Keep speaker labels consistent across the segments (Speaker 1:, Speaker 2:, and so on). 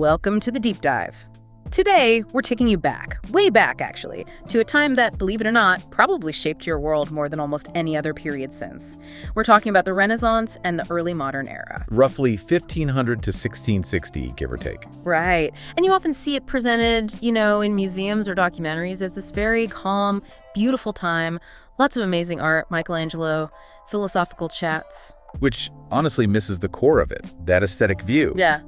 Speaker 1: Welcome to the Deep Dive. Today, we're taking you back, way back actually, to a time that, believe it or not, probably shaped your world more than almost any other period since. We're talking about the Renaissance and the early modern era.
Speaker 2: Roughly 1500 to 1660, give or take.
Speaker 1: Right. And you often see it presented, in museums or documentaries as this very calm, beautiful time. Lots of amazing art, Michelangelo, philosophical chats.
Speaker 2: Which honestly misses the core of it, that aesthetic view.
Speaker 1: Yeah.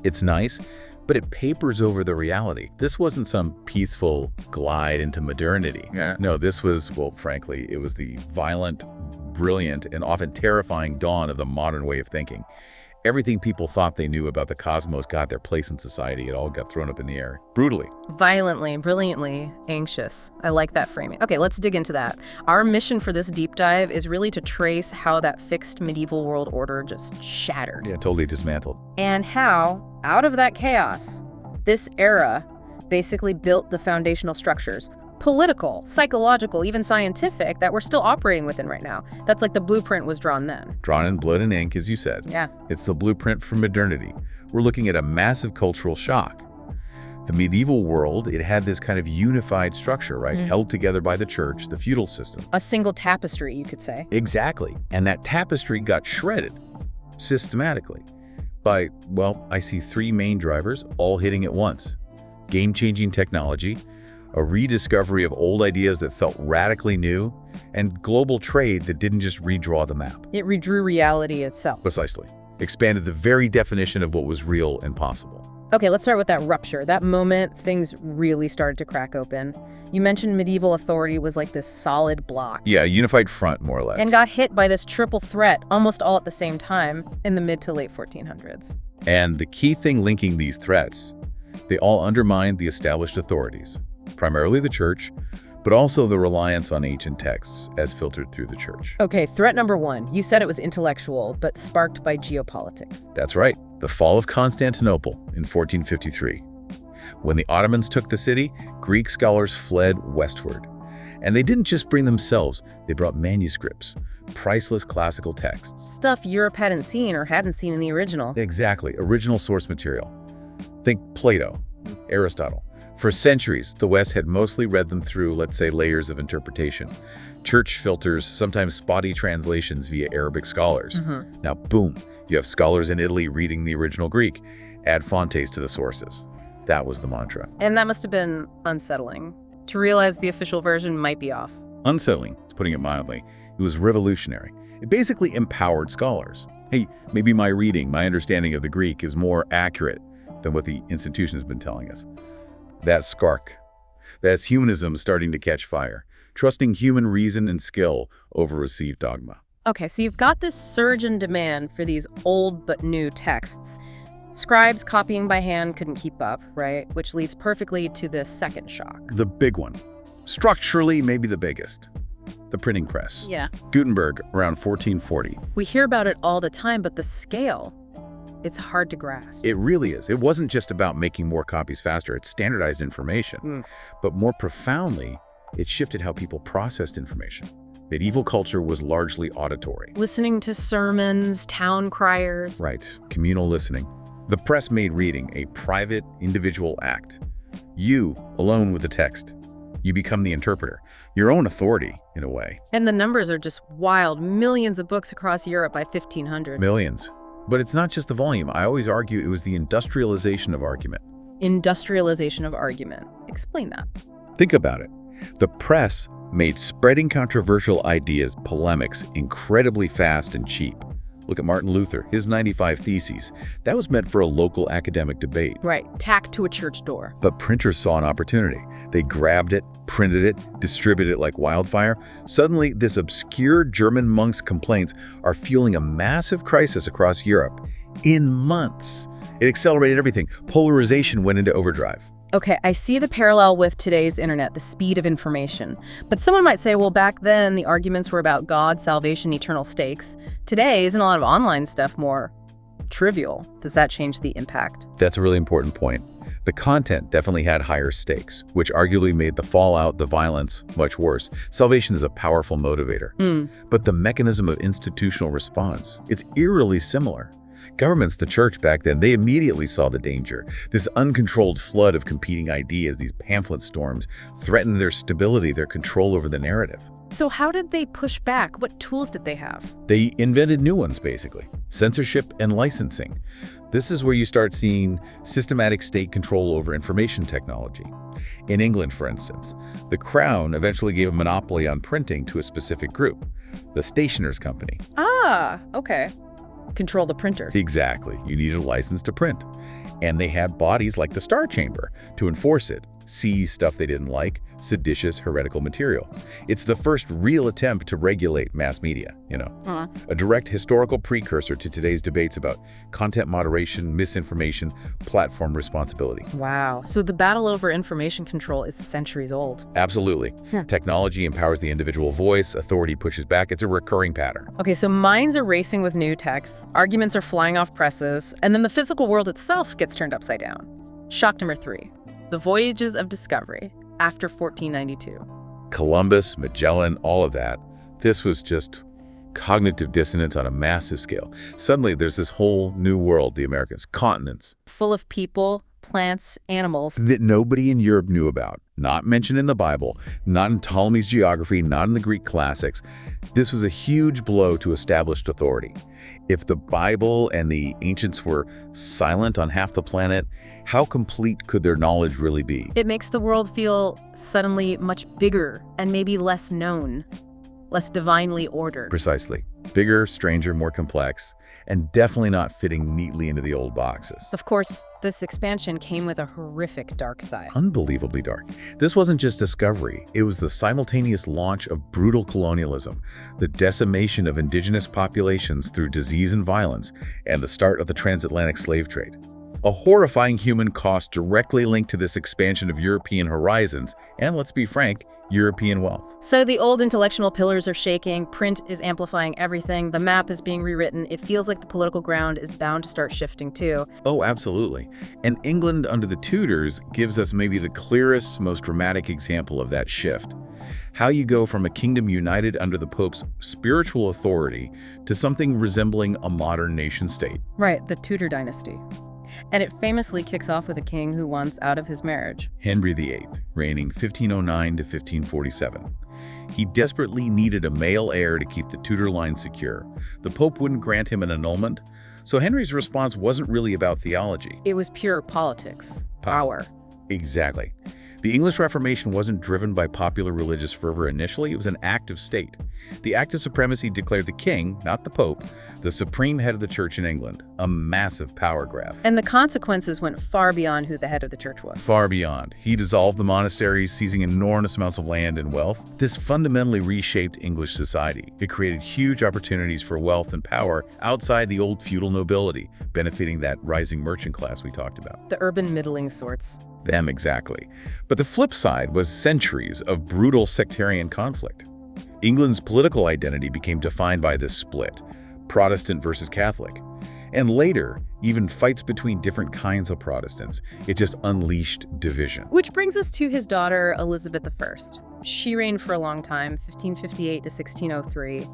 Speaker 2: It's nice, but it papers over the reality. This wasn't some peaceful glide into modernity.
Speaker 3: Yeah.
Speaker 2: No, this was, well, frankly, it was the violent, brilliant, and often terrifying dawn of the modern way of thinking. Everything people thought they knew about the cosmos got their place in society. It all got thrown up in the air, brutally.
Speaker 1: Violently, brilliantly anxious. I like that framing. Okay, let's dig into that. Our mission for this deep dive is really to trace how that fixed medieval world order just shattered.
Speaker 2: Yeah, totally dismantled.
Speaker 1: And how, out of that chaos, this era basically built the foundational structures, political, psychological, even scientific, that we're still operating within right now. That's like the blueprint was drawn then.
Speaker 2: Drawn in blood and ink, as you said.
Speaker 1: Yeah.
Speaker 2: It's the blueprint for modernity. We're looking at a massive cultural shock. The medieval world, it had this kind of unified structure, right? Held together by the church, the feudal system.
Speaker 1: A single tapestry, you could say.
Speaker 2: Exactly. And that tapestry got shredded systematically by, well, I see three main drivers all hitting at once. Game-changing technology, a rediscovery of old ideas that felt radically new, and global trade that didn't just redraw the map.
Speaker 1: It redrew reality itself.
Speaker 2: Precisely. Expanded the very definition of what was real and possible.
Speaker 1: Okay, let's start with that rupture. That moment, things really started to crack open. You mentioned medieval authority was like this solid block.
Speaker 2: Yeah, a unified front, more or less.
Speaker 1: And got hit by this triple threat almost all at the same time in the mid to late 1400s.
Speaker 2: And the key thing linking these threats, they all undermined the established authorities, primarily the church, but also the reliance on ancient texts as filtered through the church.
Speaker 1: Okay, threat number one. You said it was intellectual, but sparked by geopolitics.
Speaker 2: That's right. The fall of Constantinople in 1453. When the Ottomans took the city, Greek scholars fled westward. And they didn't just bring themselves, they brought manuscripts, priceless classical texts.
Speaker 1: Stuff Europe hadn't seen or hadn't seen in the original.
Speaker 2: Exactly, original source material. Think Plato, Aristotle. For centuries, the West had mostly read them through, let's say, layers of interpretation. Church filters, sometimes spotty translations via Arabic scholars. Now, boom, you have scholars in Italy reading the original Greek. Add fontes to the sources. That was the mantra.
Speaker 1: And that must have been unsettling, to realize the official version might be off.
Speaker 2: Unsettling, putting it mildly. It was revolutionary. It basically empowered scholars. Hey, maybe my reading, my understanding of the Greek is more accurate than what the institution has been telling us. That's spark. That's humanism starting to catch fire, trusting human reason and skill over received dogma.
Speaker 1: Okay, so you've got this surge in demand for these old but new texts. Scribes copying by hand couldn't keep up, right? Which leads perfectly to the second shock.
Speaker 2: The big one. Structurally, maybe the biggest. The printing press.
Speaker 1: Yeah.
Speaker 2: Gutenberg, around 1440.
Speaker 1: We hear about it all the time, but the scale, it's hard to grasp.
Speaker 2: It really is. It wasn't just about making more copies faster. It standardized information. But more profoundly, it shifted how people processed information. Medieval culture was largely auditory.
Speaker 1: Listening to sermons, town criers.
Speaker 2: Right. Communal listening. The press made reading a private, individual act. You, alone with the text. You become the interpreter, your own authority, in a way.
Speaker 1: And the numbers are just wild. Millions of books across Europe by 1500.
Speaker 2: Millions. But it's not just the volume. I always argue it was the industrialization of argument.
Speaker 1: Industrialization of argument. Explain that.
Speaker 2: Think about it. The press made spreading controversial ideas, polemics, incredibly fast and cheap. Look at Martin Luther, his 95 Theses. That was meant for a local academic debate.
Speaker 1: Right, tacked to a church door.
Speaker 2: But printers saw an opportunity. They grabbed it, printed it, distributed it like wildfire. Suddenly, this obscure German monk's complaints are fueling a massive crisis across Europe in months. It accelerated everything. Polarization went into overdrive.
Speaker 1: Okay, I see the parallel with today's internet, the speed of information. But someone might say, well, back then the arguments were about God, salvation, eternal stakes. Today, isn't a lot of online stuff more trivial? Does that change the impact?
Speaker 2: That's a really important point. The content definitely had higher stakes, which arguably made the fallout, the violence, much worse. Salvation is a powerful motivator. But the mechanism of institutional response, it's eerily similar. Governments, the church back then, they immediately saw the danger. This uncontrolled flood of competing ideas, these pamphlet storms, threatened their stability, their control over the narrative.
Speaker 1: So how did they push back? What tools did they have?
Speaker 2: They invented new ones, basically. Censorship and licensing. This is where you start seeing systematic state control over information technology. In England, for instance, the Crown eventually gave a monopoly on printing to a specific group, the Stationers' Company.
Speaker 1: Ah, okay. Control the printers.
Speaker 2: Exactly. You needed a license to print. And they had bodies like the Star Chamber to enforce it, seize stuff they didn't like, seditious, heretical material. It's the first real attempt to regulate mass media, a direct historical precursor to today's debates about content moderation, misinformation, platform responsibility.
Speaker 1: Wow. So the battle over information control is centuries old.
Speaker 2: Absolutely. Technology empowers the individual voice, authority pushes back. It's a recurring pattern.
Speaker 1: Okay, so minds are racing with new texts, arguments are flying off presses, and then the physical world itself gets turned upside down. Shock number 3, the voyages of discovery after 1492.
Speaker 2: Columbus, Magellan, all of that. This was just cognitive dissonance on a massive scale. Suddenly, there's this whole new world, the Americas, continents.
Speaker 1: Full of people, plants, animals.
Speaker 2: That nobody in Europe knew about. Not mentioned in the Bible, not in Ptolemy's geography, not in the Greek classics. This was a huge blow to established authority. If the Bible and the ancients were silent on half the planet, how complete could their knowledge really be?
Speaker 1: It makes the world feel suddenly much bigger and maybe less known, less divinely ordered.
Speaker 2: Precisely. Bigger, stranger, more complex, and definitely not fitting neatly into the old boxes.
Speaker 1: Of course, this expansion came with a horrific dark side.
Speaker 2: Unbelievably dark. This wasn't just discovery. It was the simultaneous launch of brutal colonialism, the decimation of indigenous populations through disease and violence, and the start of the transatlantic slave trade. A horrifying human cost directly linked to this expansion of European horizons, and let's be frank, European wealth.
Speaker 1: So the old intellectual pillars are shaking, print is amplifying everything, the map is being rewritten. It feels like the political ground is bound to start shifting too.
Speaker 2: Oh, absolutely. And England under the Tudors gives us maybe the clearest, most dramatic example of that shift. How you go from a kingdom united under the Pope's spiritual authority to something resembling a modern nation state.
Speaker 1: Right, the Tudor dynasty. And it famously kicks off with a king who wants out of his marriage.
Speaker 2: Henry VIII, reigning 1509 to 1547. He desperately needed a male heir to keep the Tudor line secure. The Pope wouldn't grant him an annulment, so Henry's response wasn't really about theology.
Speaker 1: It was pure politics. Power.
Speaker 2: Exactly. The English Reformation wasn't driven by popular religious fervor initially, it was an act of state. The Act of Supremacy declared the king, not the Pope, the supreme head of the church in England, a massive power grab.
Speaker 1: And the consequences went far beyond who the head of the church was.
Speaker 2: Far beyond. He dissolved the monasteries, seizing enormous amounts of land and wealth. This fundamentally reshaped English society. It created huge opportunities for wealth and power outside the old feudal nobility, benefiting that rising merchant class we talked about.
Speaker 1: The urban middling sorts.
Speaker 2: Them, exactly. But the flip side was centuries of brutal sectarian conflict. England's political identity became defined by this split, Protestant versus Catholic. And later, even fights between different kinds of Protestants. It just unleashed division.
Speaker 1: Which brings us to his daughter, Elizabeth I. She reigned for a long time, 1558 to 1603,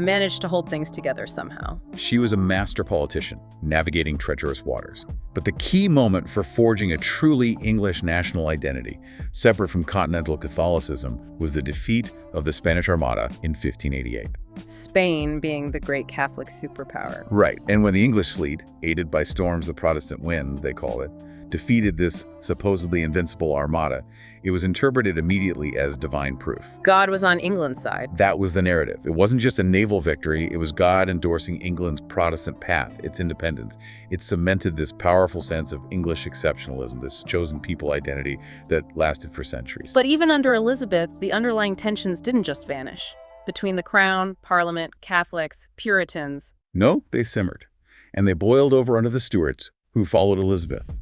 Speaker 1: managed to hold things together somehow.
Speaker 2: She was a master politician, navigating treacherous waters. But the key moment for forging a truly English national identity, separate from continental Catholicism, was the defeat of the Spanish Armada in 1588.
Speaker 1: Spain being the great Catholic superpower.
Speaker 2: Right, and when the English fleet, aided by storms the Protestant wind, they call it, defeated this supposedly invincible armada, it was interpreted immediately as divine proof.
Speaker 1: God was on England's side.
Speaker 2: That was the narrative. It wasn't just a naval victory, it was God endorsing England's Protestant path, its independence. It cemented this powerful sense of English exceptionalism, this chosen people identity that lasted for centuries.
Speaker 1: But even under Elizabeth, the underlying tensions didn't just vanish. Between the Crown, Parliament, Catholics, Puritans.
Speaker 2: No, they simmered. And they boiled over under the Stuarts, who followed Elizabeth,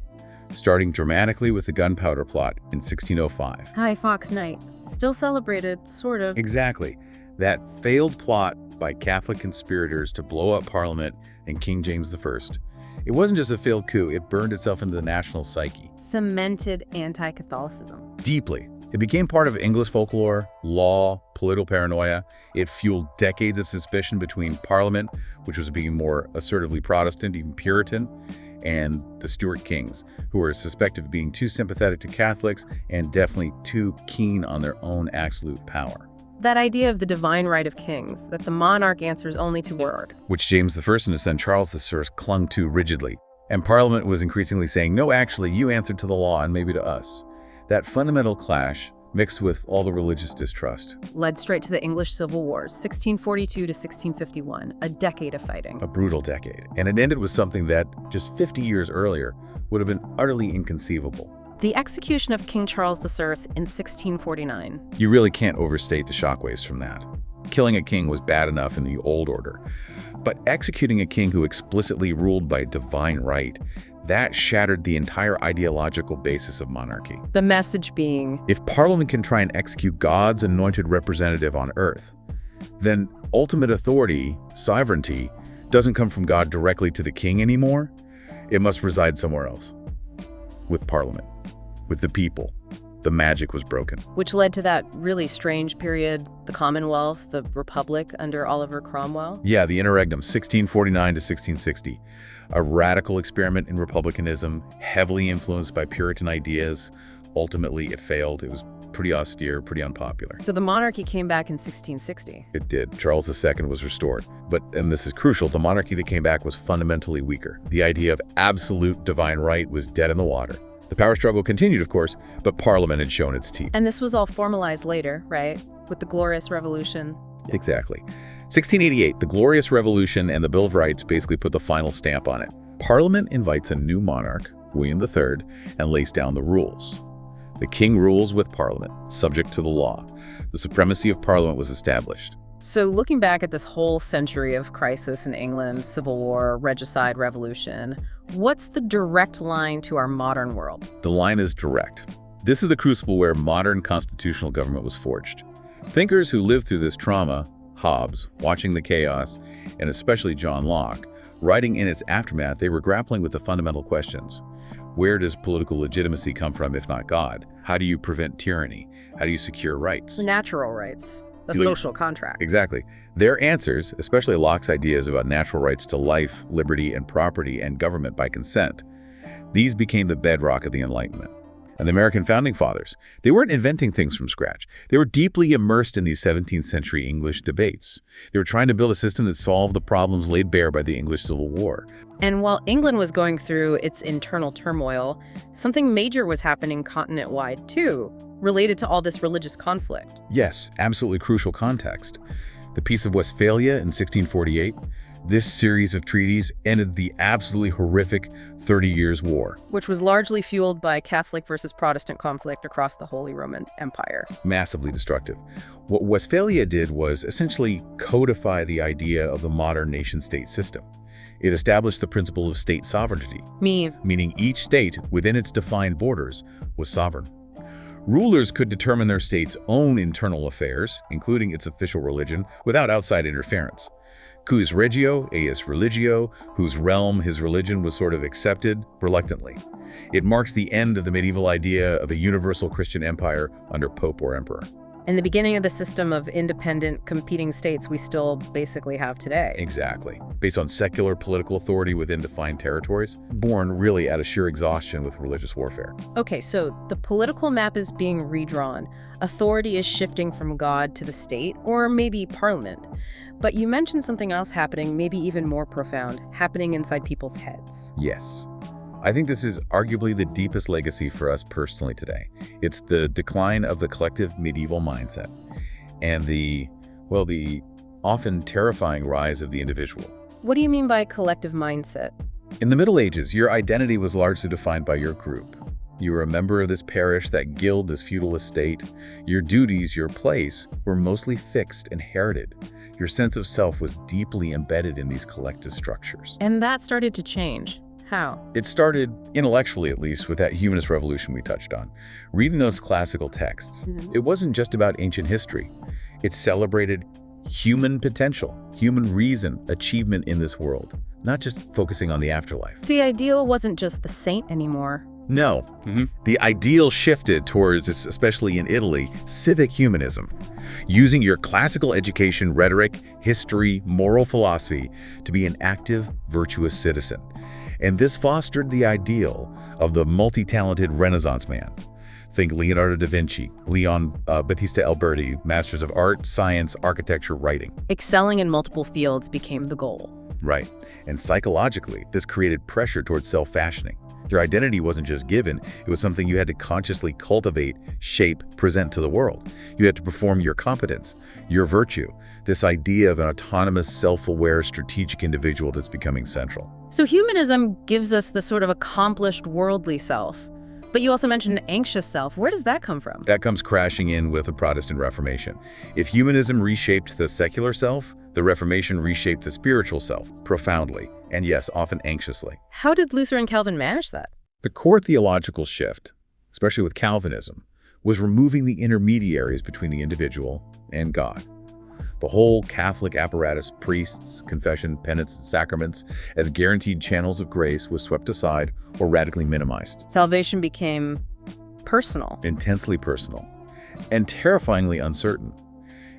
Speaker 2: starting dramatically with the gunpowder plot in 1605.
Speaker 1: Guy Fawkes Night. Still celebrated, sort of.
Speaker 2: Exactly. That failed plot by Catholic conspirators to blow up Parliament and King James I. It wasn't just a failed coup, it burned itself into the national psyche.
Speaker 1: Cemented anti-Catholicism.
Speaker 2: Deeply. It became part of English folklore, law, political paranoia. It fueled decades of suspicion between Parliament, which was being more assertively Protestant, even Puritan, and the Stuart kings, who were suspected of being too sympathetic to Catholics and definitely too keen on their own absolute power.
Speaker 1: That idea of the divine right of kings, that the monarch answers only to word.
Speaker 2: Which James I and his son Charles I clung to rigidly. And Parliament was increasingly saying, no, actually, you answer to the law and maybe to us. That fundamental clash, mixed with all the religious distrust,
Speaker 1: led straight to the English Civil Wars, 1642 to 1651, a decade of fighting.
Speaker 2: A brutal decade. And it ended with something that, just 50 years earlier, would have been utterly inconceivable.
Speaker 1: The execution of King Charles I in 1649.
Speaker 2: You really can't overstate the shockwaves from that. Killing a king was bad enough in the old order. But executing a king who explicitly ruled by divine right, that shattered the entire ideological basis of monarchy.
Speaker 1: The message being,
Speaker 2: if Parliament can try and execute God's anointed representative on earth, then ultimate authority, sovereignty, doesn't come from God directly to the king anymore. It must reside somewhere else. With Parliament, with the people. The magic was broken.
Speaker 1: Which led to that really strange period, the Commonwealth, the Republic under Oliver Cromwell.
Speaker 2: Yeah, the interregnum, 1649 to 1660. A radical experiment in republicanism, heavily influenced by Puritan ideas. Ultimately, it failed. It was pretty austere, pretty unpopular.
Speaker 1: So the monarchy came back in 1660.
Speaker 2: It did. Charles II was restored. But, and this is crucial, the monarchy that came back was fundamentally weaker. The idea of absolute divine right was dead in the water. The power struggle continued, of course, but Parliament had shown its teeth.
Speaker 1: And this was all formalized later, right? With the Glorious Revolution.
Speaker 2: Exactly. 1688, the Glorious Revolution and the Bill of Rights basically put the final stamp on it. Parliament invites a new monarch, William III, and lays down the rules. The king rules with Parliament, subject to the law. The supremacy of Parliament was established.
Speaker 1: So looking back at this whole century of crisis in England, civil war, regicide, revolution, what's the direct line to our modern world?
Speaker 2: The line is direct. This is the crucible where modern constitutional government was forged. Thinkers who lived through this trauma, Hobbes, watching the chaos, and especially John Locke, writing in its aftermath, they were grappling with the fundamental questions. Where does political legitimacy come from if not God? How do you prevent tyranny? How do you secure rights?
Speaker 1: Natural rights. The social contract.
Speaker 2: Exactly. Their answers, especially Locke's ideas about natural rights to life, liberty, and property, and government by consent, these became the bedrock of the Enlightenment. And the American founding fathers, they weren't inventing things from scratch. They were deeply immersed in these 17th century English debates. They were trying to build a system that solved the problems laid bare by the English Civil War.
Speaker 1: And while England was going through its internal turmoil, something major was happening continent-wide too, related to all this religious conflict.
Speaker 2: Yes, absolutely crucial context. The Peace of Westphalia in 1648, this series of treaties ended the absolutely horrific 30 Years' War.
Speaker 1: Which was largely fueled by Catholic versus Protestant conflict across the Holy Roman Empire.
Speaker 2: Massively destructive. What Westphalia did was essentially codify the idea of the modern nation-state system. It established the principle of state sovereignty, meaning each state, within its defined borders, was sovereign. Rulers could determine their state's own internal affairs, including its official religion, without outside interference. Cujus regio, eius religio, whose realm his religion was sort of accepted reluctantly. It marks the end of the medieval idea of a universal Christian empire under pope or emperor.
Speaker 1: And the beginning of the system of independent competing states we still basically have today.
Speaker 2: Exactly. Based on secular political authority within defined territories, born really out of sheer exhaustion with religious warfare.
Speaker 1: Okay, so the political map is being redrawn. Authority is shifting from God to the state, or maybe parliament. But you mentioned something else happening, maybe even more profound, happening inside people's heads.
Speaker 2: Yes. I think this is arguably the deepest legacy for us personally today. It's the decline of the collective medieval mindset and the often terrifying rise of the individual.
Speaker 1: What do you mean by collective mindset?
Speaker 2: In the Middle Ages, your identity was largely defined by your group. You were a member of this parish, that guild, this feudal estate. Your duties, your place, were mostly fixed and inherited. Your sense of self was deeply embedded in these collective structures.
Speaker 1: And that started to change. How?
Speaker 2: It started, intellectually at least, with that humanist revolution we touched on. Reading those classical texts, it wasn't just about ancient history. It celebrated human potential, human reason, achievement in this world, not just focusing on the afterlife.
Speaker 1: The ideal wasn't just the saint anymore.
Speaker 2: No. The ideal shifted towards, especially in Italy, civic humanism, using your classical education, rhetoric, history, moral philosophy to be an active, virtuous citizen. And this fostered the ideal of the multi-talented Renaissance man. Think Leonardo da Vinci, Leon Battista Alberti, masters of art, science, architecture, writing.
Speaker 1: Excelling in multiple fields became the goal.
Speaker 2: Right. And psychologically, this created pressure towards self-fashioning. Your identity wasn't just given, it was something you had to consciously cultivate, shape, present to the world. You had to perform your competence, your virtue, this idea of an autonomous, self-aware, strategic individual that's becoming central.
Speaker 1: So humanism gives us the sort of accomplished worldly self. But you also mentioned an anxious self. Where does that come from?
Speaker 2: That comes crashing in with the Protestant Reformation. If humanism reshaped the secular self, the Reformation reshaped the spiritual self profoundly, and yes, often anxiously.
Speaker 1: How did Luther and Calvin manage that?
Speaker 2: The core theological shift, especially with Calvinism, was removing the intermediaries between the individual and God. The whole Catholic apparatus, priests, confession, penance, and sacraments, as guaranteed channels of grace, was swept aside or radically minimized.
Speaker 1: Salvation became personal.
Speaker 2: Intensely personal, and terrifyingly uncertain.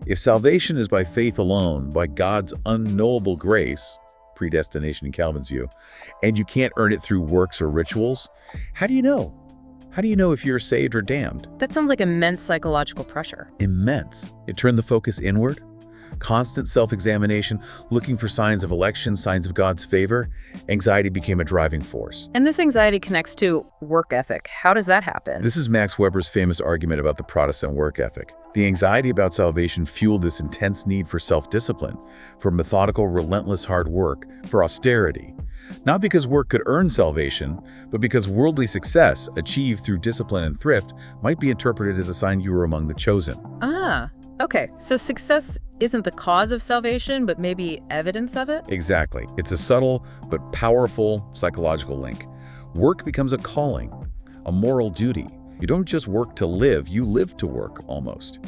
Speaker 2: If salvation is by faith alone, by God's unknowable grace, predestination in Calvin's view, and you can't earn it through works or rituals, how do you know? How do you know if you're saved or damned?
Speaker 1: That sounds like immense psychological pressure.
Speaker 2: Immense. It turned the focus inward. Constant self-examination, looking for signs of election, signs of God's favor. Anxiety became a driving force.
Speaker 1: And this anxiety connects to work ethic. How does that happen?
Speaker 2: This is Max Weber's famous argument about the Protestant work ethic. The anxiety about salvation fueled this intense need for self-discipline, for methodical, relentless hard work, for austerity. Not because work could earn salvation, but because worldly success, achieved through discipline and thrift, might be interpreted as a sign you were among the chosen.
Speaker 1: Ah, okay. So success isn't the cause of salvation, but maybe evidence of it?
Speaker 2: Exactly. It's a subtle but powerful psychological link. Work becomes a calling, a moral duty. You don't just work to live, you live to work, almost.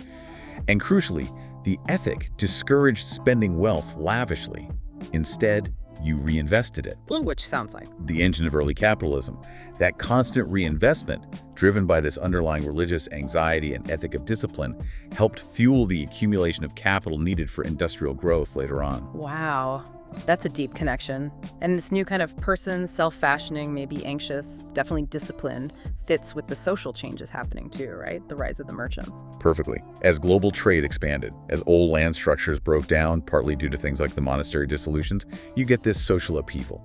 Speaker 2: And crucially, the ethic discouraged spending wealth lavishly. Instead, you reinvested it.
Speaker 1: Which sounds like
Speaker 2: the engine of early capitalism. That constant reinvestment, driven by this underlying religious anxiety and ethic of discipline, helped fuel the accumulation of capital needed for industrial growth later on.
Speaker 1: Wow. That's a deep connection. And this new kind of person, self-fashioning, maybe anxious, definitely disciplined, fits with the social changes happening too, right? The rise of the merchants.
Speaker 2: Perfectly. As global trade expanded, as old land structures broke down, partly due to things like the monastery dissolutions, you get this social upheaval.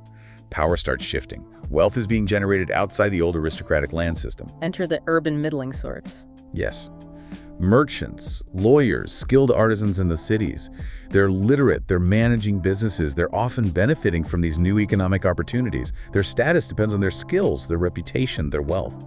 Speaker 2: Power starts shifting. Wealth is being generated outside the old aristocratic land system.
Speaker 1: Enter the urban middling sorts.
Speaker 2: Yes. Merchants, lawyers, skilled artisans in the cities. They're literate, they're managing businesses, they're often benefiting from these new economic opportunities. Their status depends on their skills, their reputation, their wealth.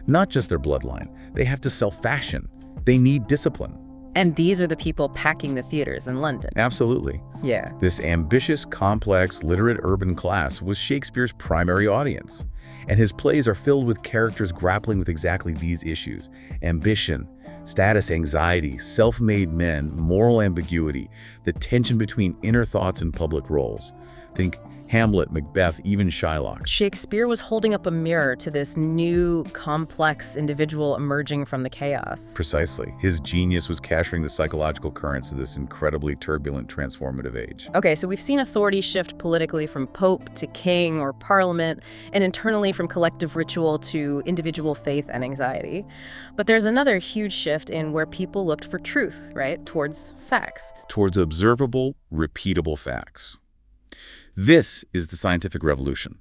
Speaker 2: Not just their bloodline. They have to self-fashion. They need discipline.
Speaker 1: And these are the people packing the theaters in London.
Speaker 2: Absolutely.
Speaker 1: Yeah.
Speaker 2: This ambitious, complex, literate urban class was Shakespeare's primary audience. And his plays are filled with characters grappling with exactly these issues: ambition, status anxiety, self-made men, moral ambiguity, the tension between inner thoughts and public roles. Think Hamlet, Macbeth, even Shylock.
Speaker 1: Shakespeare was holding up a mirror to this new, complex individual emerging from the chaos.
Speaker 2: Precisely. His genius was capturing the psychological currents of this incredibly turbulent, transformative age.
Speaker 1: Okay, so we've seen authority shift politically from pope to king or parliament, and internally from collective ritual to individual faith and anxiety. But there's another huge shift in where people looked for truth, right? Towards facts.
Speaker 2: Towards observable, repeatable facts. This is the scientific revolution.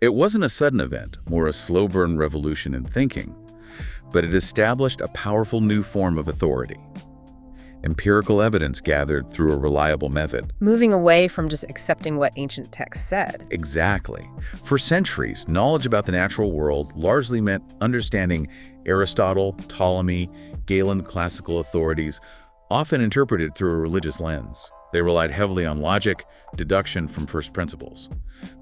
Speaker 2: It wasn't a sudden event, more a slow-burn revolution in thinking, but it established a powerful new form of authority. Empirical evidence gathered through a reliable method.
Speaker 1: Moving away from just accepting what ancient texts said.
Speaker 2: Exactly. For centuries, knowledge about the natural world largely meant understanding Aristotle, Ptolemy, Galen classical authorities, often interpreted through a religious lens. They relied heavily on logic, deduction from first principles.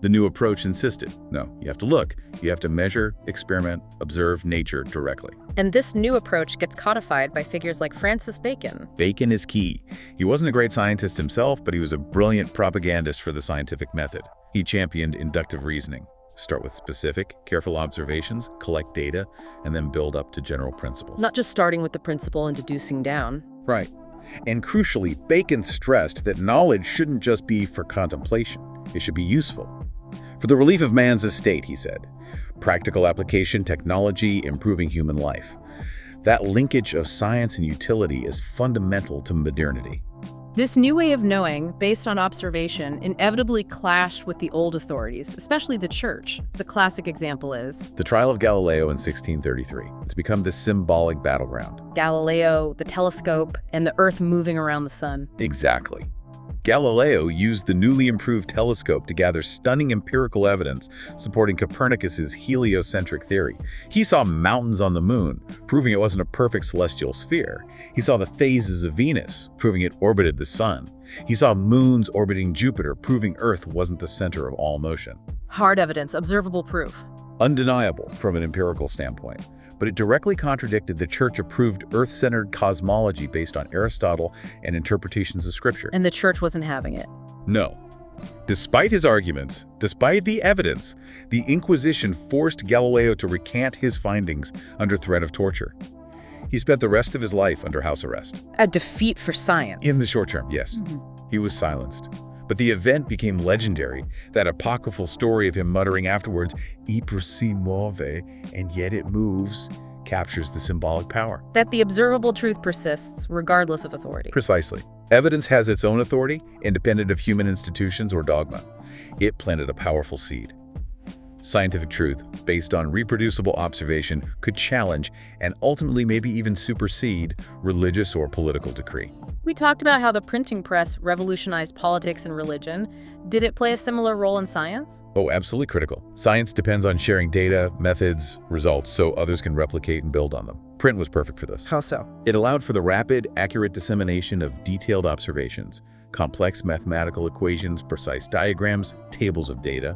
Speaker 2: The new approach insisted, no, you have to look, you have to measure, experiment, observe nature directly.
Speaker 1: And this new approach gets codified by figures like Francis Bacon.
Speaker 2: Bacon is key. He wasn't a great scientist himself, but he was a brilliant propagandist for the scientific method. He championed inductive reasoning. Start with specific, careful observations, collect data, and then build up to general principles.
Speaker 1: Not just starting with the principle and deducing down.
Speaker 2: Right. And crucially, Bacon stressed that knowledge shouldn't just be for contemplation. It should be useful. For the relief of man's estate, he said. Practical application, technology, improving human life. That linkage of science and utility is fundamental to modernity.
Speaker 1: This new way of knowing, based on observation, inevitably clashed with the old authorities, especially the church. The classic example is
Speaker 2: the trial of Galileo in 1633. It's become this symbolic battleground.
Speaker 1: Galileo, the telescope, and the Earth moving around the sun.
Speaker 2: Exactly. Galileo used the newly improved telescope to gather stunning empirical evidence supporting Copernicus's heliocentric theory. He saw mountains on the moon, proving it wasn't a perfect celestial sphere. He saw the phases of Venus, proving it orbited the sun. He saw moons orbiting Jupiter, proving Earth wasn't the center of all motion.
Speaker 1: Hard evidence, observable proof.
Speaker 2: Undeniable from an empirical standpoint. But it directly contradicted the church-approved Earth-centered cosmology based on Aristotle and interpretations of Scripture.
Speaker 1: And the church wasn't having it.
Speaker 2: No. Despite his arguments, despite the evidence, the Inquisition forced Galileo to recant his findings under threat of torture. He spent the rest of his life under house arrest.
Speaker 1: A defeat for science.
Speaker 2: In the short term, yes. He was silenced. But the event became legendary, that apocryphal story of him muttering afterwards, "Ipur si muove," and yet it moves, captures the symbolic power.
Speaker 1: That the observable truth persists, regardless of authority.
Speaker 2: Precisely. Evidence has its own authority, independent of human institutions or dogma. It planted a powerful seed. Scientific truth, based on reproducible observation, could challenge and ultimately maybe even supersede religious or political decree.
Speaker 1: We talked about how the printing press revolutionized politics and religion. Did it play a similar role in science?
Speaker 2: Oh, absolutely critical. Science depends on sharing data, methods, results, so others can replicate and build on them. Print was perfect for this.
Speaker 1: How so?
Speaker 2: It allowed for the rapid, accurate dissemination of detailed observations, complex mathematical equations, precise diagrams, tables of data.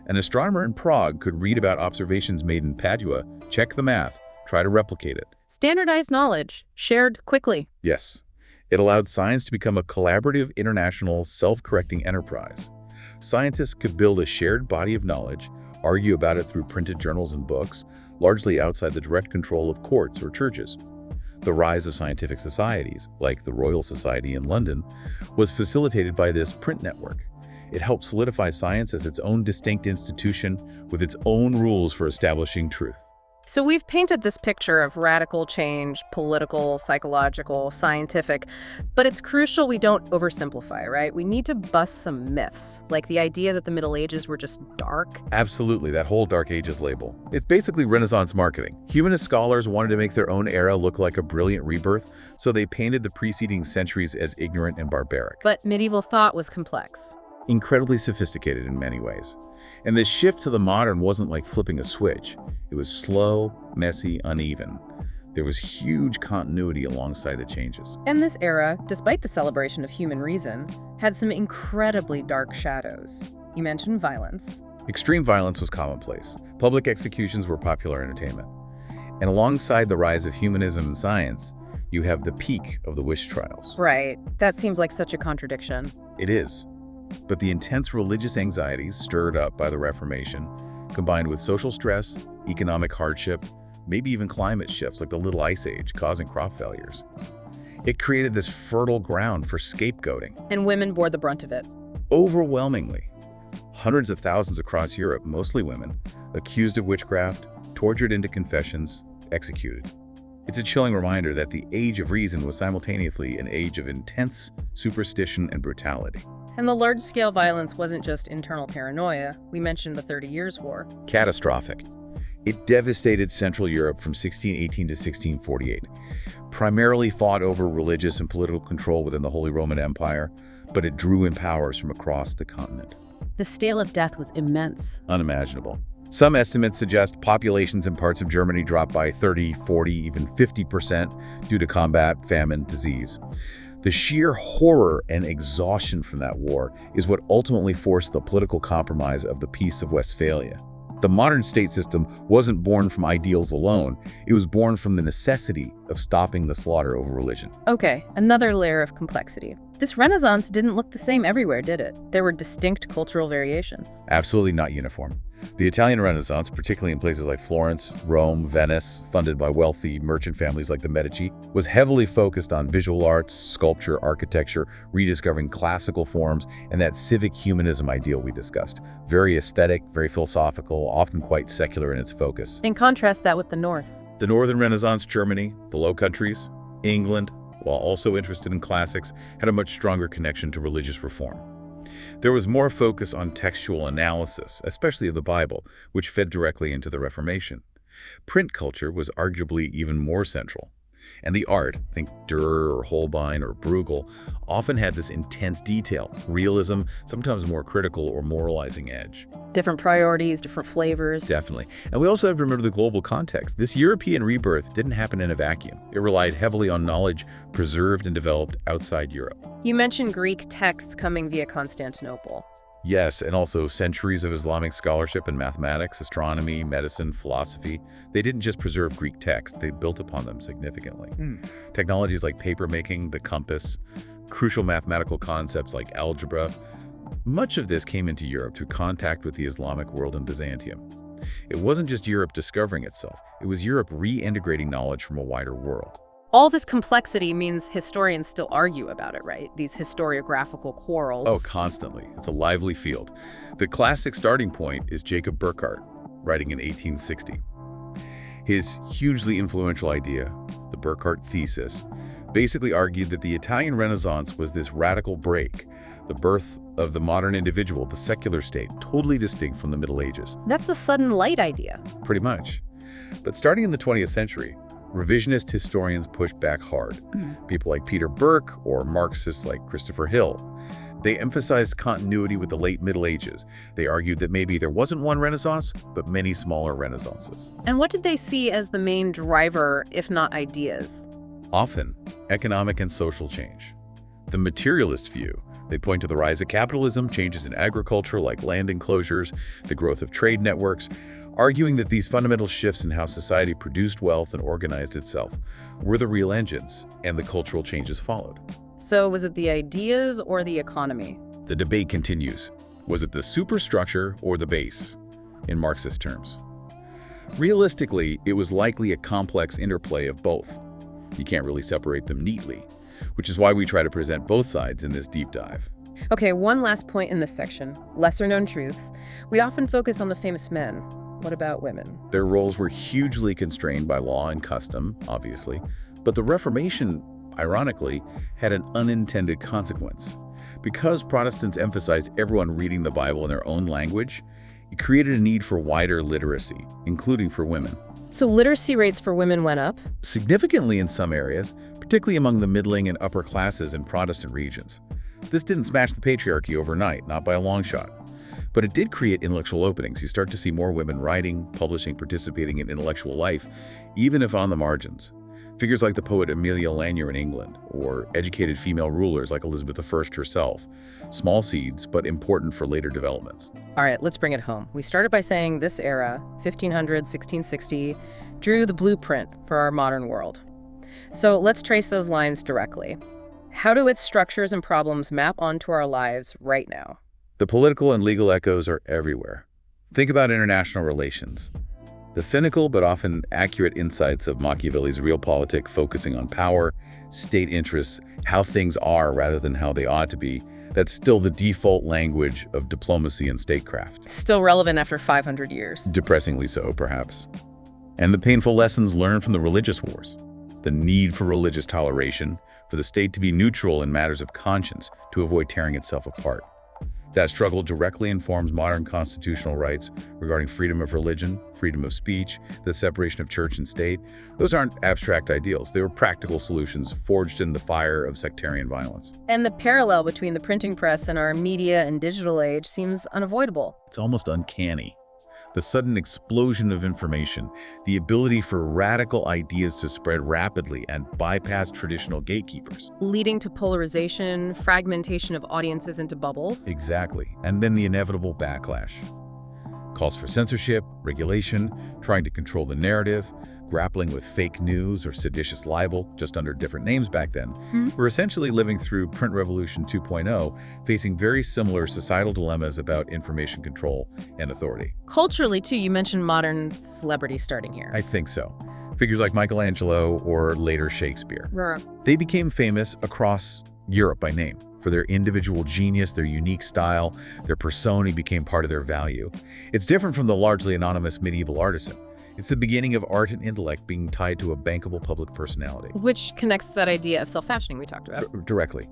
Speaker 2: An astronomer in Prague could read about observations made in Padua, check the math, try to replicate it.
Speaker 1: Standardized knowledge, shared quickly.
Speaker 2: Yes. It allowed science to become a collaborative, international, self-correcting enterprise. Scientists could build a shared body of knowledge, argue about it through printed journals and books, largely outside the direct control of courts or churches. The rise of scientific societies, like the Royal Society in London, was facilitated by this print network. It helped solidify science as its own distinct institution with its own rules for establishing truth.
Speaker 1: So we've painted this picture of radical change, political, psychological, scientific, but it's crucial we don't oversimplify, right? We need to bust some myths, like the idea that the Middle Ages were just dark.
Speaker 2: Absolutely, that whole Dark Ages label. It's basically Renaissance marketing. Humanist scholars wanted to make their own era look like a brilliant rebirth, so they painted the preceding centuries as ignorant and barbaric.
Speaker 1: But medieval thought was complex.
Speaker 2: Incredibly sophisticated in many ways. And this shift to the modern wasn't like flipping a switch. It was slow, messy, uneven. There was huge continuity alongside the changes.
Speaker 1: And this era, despite the celebration of human reason, had some incredibly dark shadows. You mentioned violence.
Speaker 2: Extreme violence was commonplace. Public executions were popular entertainment. And alongside the rise of humanism and science, you have the peak of the witch trials.
Speaker 1: Right. That seems like such a contradiction.
Speaker 2: It is. But the intense religious anxieties stirred up by the Reformation, combined with social stress, economic hardship, maybe even climate shifts like the Little Ice Age causing crop failures. It created this fertile ground for scapegoating.
Speaker 1: And women bore the brunt of it.
Speaker 2: Overwhelmingly. Hundreds of thousands across Europe, mostly women, accused of witchcraft, tortured into confessions, executed. It's a chilling reminder that the age of reason was simultaneously an age of intense superstition and brutality.
Speaker 1: And the large-scale violence wasn't just internal paranoia. We mentioned the 30 Years' War.
Speaker 2: Catastrophic. It devastated Central Europe from 1618 to 1648, primarily fought over religious and political control within the Holy Roman Empire, but it drew in powers from across the continent.
Speaker 1: The scale of death was immense.
Speaker 2: Unimaginable. Some estimates suggest populations in parts of Germany dropped by 30, 40, even 50% due to combat, famine, disease. The sheer horror and exhaustion from that war is what ultimately forced the political compromise of the Peace of Westphalia. The modern state system wasn't born from ideals alone. It was born from the necessity of stopping the slaughter over religion.
Speaker 1: Okay, another layer of complexity. This Renaissance didn't look the same everywhere, did it? There were distinct cultural variations.
Speaker 2: Absolutely not uniform. The Italian Renaissance, particularly in places like Florence, Rome, Venice, funded by wealthy merchant families like the Medici, was heavily focused on visual arts, sculpture, architecture, rediscovering classical forms, and that civic humanism ideal we discussed. Very aesthetic, very philosophical, often quite secular in its focus.
Speaker 1: And contrast that with the North.
Speaker 2: The Northern Renaissance, Germany, the Low Countries, England, while also interested in classics, had a much stronger connection to religious reform. There was more focus on textual analysis, especially of the Bible, which fed directly into the Reformation. Print culture was arguably even more central. And the art, think Dürer or Holbein or Bruegel, often had this intense detail, realism, sometimes more critical or moralizing edge.
Speaker 1: Different priorities, different flavors.
Speaker 2: Definitely. And we also have to remember the global context. This European rebirth didn't happen in a vacuum. It relied heavily on knowledge preserved and developed outside Europe.
Speaker 1: You mentioned Greek texts coming via Constantinople.
Speaker 2: Yes, and also centuries of Islamic scholarship in mathematics, astronomy, medicine, philosophy. They didn't just preserve Greek texts, they built upon them significantly. Technologies like papermaking, the compass, crucial mathematical concepts like algebra, much of this came into Europe through contact with the Islamic world in Byzantium. It wasn't just Europe discovering itself, it was Europe reintegrating knowledge from a wider world.
Speaker 1: All this complexity means historians still argue about it, right? These historiographical quarrels.
Speaker 2: Oh, constantly. It's a lively field. The classic starting point is Jacob Burckhardt, writing in 1860. His hugely influential idea, the Burckhardt thesis, basically argued that the Italian Renaissance was this radical break, the birth of the modern individual, the secular state, totally distinct from the Middle Ages.
Speaker 1: That's the sudden light idea.
Speaker 2: Pretty much. But starting in the 20th century, revisionist historians pushed back hard. People like Peter Burke or Marxists like Christopher Hill. They emphasized continuity with the late Middle Ages. They argued that maybe there wasn't one Renaissance, but many smaller Renaissances.
Speaker 1: And what did they see as the main driver, if not ideas?
Speaker 2: Often, economic and social change. The materialist view, they point to the rise of capitalism, changes in agriculture like land enclosures, the growth of trade networks, arguing that these fundamental shifts in how society produced wealth and organized itself were the real engines, and the cultural changes followed.
Speaker 1: So was it the ideas or the economy?
Speaker 2: The debate continues. Was it the superstructure or the base, in Marxist terms? Realistically, it was likely a complex interplay of both. You can't really separate them neatly, which is why we try to present both sides in this deep dive.
Speaker 1: Okay, one last point in this section, lesser-known truths. We often focus on the famous men. What about women?
Speaker 2: Their roles were hugely constrained by law and custom, obviously, but the Reformation, ironically, had an unintended consequence. Because Protestants emphasized everyone reading the Bible in their own language, it created a need for wider literacy, including for women.
Speaker 1: So literacy rates for women went up?
Speaker 2: Significantly in some areas, particularly among the middling and upper classes in Protestant regions. This didn't smash the patriarchy overnight, not by a long shot. But it did create intellectual openings. You start to see more women writing, publishing, participating in intellectual life, even if on the margins. Figures like the poet Amelia Lanier in England, or educated female rulers like Elizabeth I herself. Small seeds, but important for later developments.
Speaker 1: All right, let's bring it home. We started by saying this era, 1500, 1660, drew the blueprint for our modern world. So let's trace those lines directly. How do its structures and problems map onto our lives right now?
Speaker 2: The political and legal echoes are everywhere. Think about international relations. The cynical but often accurate insights of Machiavelli's realpolitik focusing on power, state interests, how things are rather than how they ought to be, that's still the default language of diplomacy and statecraft.
Speaker 1: Still relevant after 500 years.
Speaker 2: Depressingly so, perhaps. And the painful lessons learned from the religious wars. The need for religious toleration, for the state to be neutral in matters of conscience to avoid tearing itself apart. That struggle directly informs modern constitutional rights regarding freedom of religion, freedom of speech, the separation of church and state. Those aren't abstract ideals. They were practical solutions forged in the fire of sectarian violence.
Speaker 1: And the parallel between the printing press and our media and digital age seems unavoidable.
Speaker 2: It's almost uncanny. The sudden explosion of information, the ability for radical ideas to spread rapidly and bypass traditional gatekeepers.
Speaker 1: Leading to polarization, fragmentation of audiences into bubbles.
Speaker 2: Exactly. And then the inevitable backlash. Calls for censorship, regulation, trying to control the narrative. grappling with fake news or seditious libel, just under different names back then, were essentially living through Print Revolution 2.0, facing very similar societal dilemmas about information control and authority.
Speaker 1: Culturally, too, you mentioned modern celebrities starting here.
Speaker 2: I think so. Figures like Michelangelo or later Shakespeare.
Speaker 1: Right.
Speaker 2: They became famous across Europe by name. For their individual genius, their unique style, their persona became part of their value. It's different from the largely anonymous medieval artisan. It's the beginning of art and intellect being tied to a bankable public personality.
Speaker 1: Which connects to that idea of self-fashioning we talked about.
Speaker 2: Directly.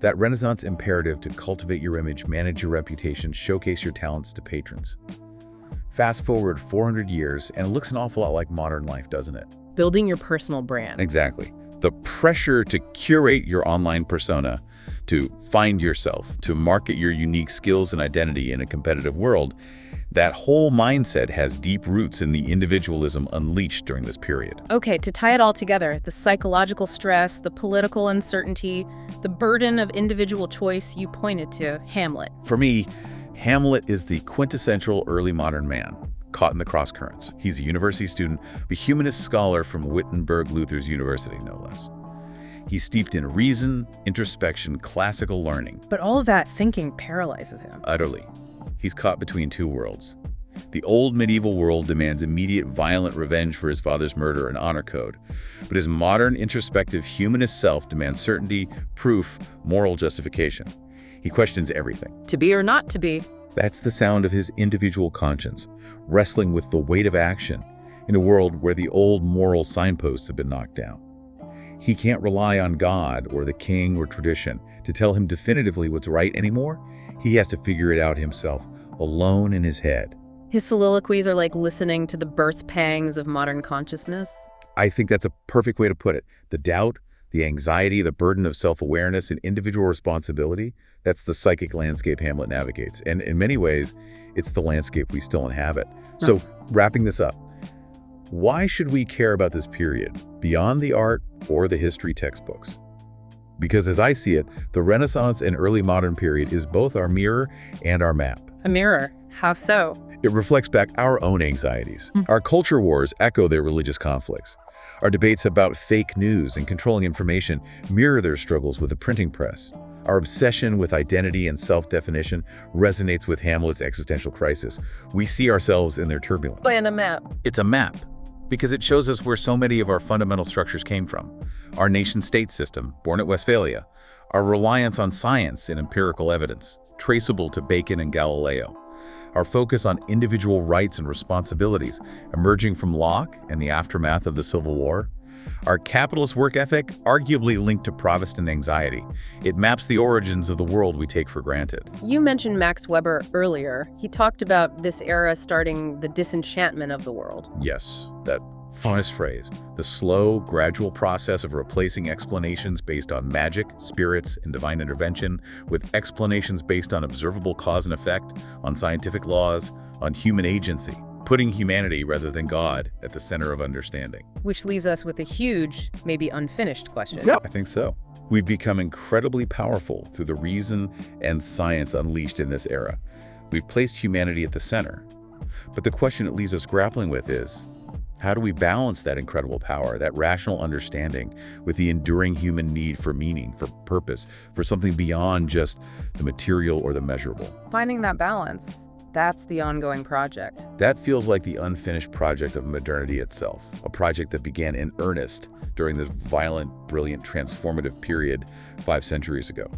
Speaker 2: That Renaissance imperative to cultivate your image, manage your reputation, showcase your talents to patrons. Fast forward 400 years, and it looks an awful lot like modern life, doesn't it?
Speaker 1: Building your personal brand.
Speaker 2: Exactly. The pressure to curate your online persona, to find yourself, to market your unique skills and identity in a competitive world, that whole mindset has deep roots in the individualism unleashed during this period.
Speaker 1: Okay, to tie it all together, the psychological stress, the political uncertainty, the burden of individual choice, you pointed to Hamlet.
Speaker 2: For me, Hamlet is the quintessential early modern man, caught in the crosscurrents. He's a university student, a humanist scholar from Wittenberg Luther's University, no less. He's steeped in reason, introspection, classical learning.
Speaker 1: But all of that thinking paralyzes him.
Speaker 2: Utterly. He's caught between two worlds. The old medieval world demands immediate violent revenge for his father's murder and honor code. But his modern, introspective, humanist self demands certainty, proof, moral justification. He questions everything.
Speaker 1: To be or not to be.
Speaker 2: That's the sound of his individual conscience, wrestling with the weight of action in a world where the old moral signposts have been knocked down. He can't rely on God or the king or tradition to tell him definitively what's right anymore. He has to figure it out himself, alone in his head.
Speaker 1: His soliloquies are like listening to the birth pangs of modern consciousness.
Speaker 2: I think that's a perfect way to put it. The doubt, the anxiety, the burden of self-awareness and individual responsibility, that's the psychic landscape Hamlet navigates. And in many ways, it's the landscape we still inhabit. So, wrapping this up, why should we care about this period beyond the art or the history textbooks? Because as I see it, the Renaissance and early modern period is both our mirror and our map.
Speaker 1: A mirror? How so?
Speaker 2: It reflects back our own anxieties. Our culture wars echo their religious conflicts. Our debates about fake news and controlling information mirror their struggles with the printing press. Our obsession with identity and self-definition resonates with Hamlet's existential crisis. We see ourselves in their turbulence.
Speaker 1: And a map.
Speaker 2: It's a map because it shows us where so many of our fundamental structures came from. Our nation-state system, born at Westphalia, our reliance on science and empirical evidence, traceable to Bacon and Galileo, our focus on individual rights and responsibilities, emerging from Locke and the aftermath of the Civil War, our capitalist work ethic, arguably linked to Protestant anxiety. It maps the origins of the world we take for granted.
Speaker 1: You mentioned Max Weber earlier. He talked about this era starting the disenchantment of the world.
Speaker 2: Yes, that famous phrase, the slow, gradual process of replacing explanations based on magic, spirits, and divine intervention with explanations based on observable cause and effect, on scientific laws, on human agency, putting humanity rather than God at the center of understanding.
Speaker 1: Which leaves us with a huge, maybe unfinished question.
Speaker 2: Yeah, I think so. We've become incredibly powerful through the reason and science unleashed in this era. We've placed humanity at the center. But the question it leaves us grappling with is, how do we balance that incredible power, that rational understanding, with the enduring human need for meaning, for purpose, for something beyond just the material or the measurable?
Speaker 1: Finding that balance, that's the ongoing project.
Speaker 2: That feels like the unfinished project of modernity itself, a project that began in earnest during this violent, brilliant, transformative period 5 centuries ago.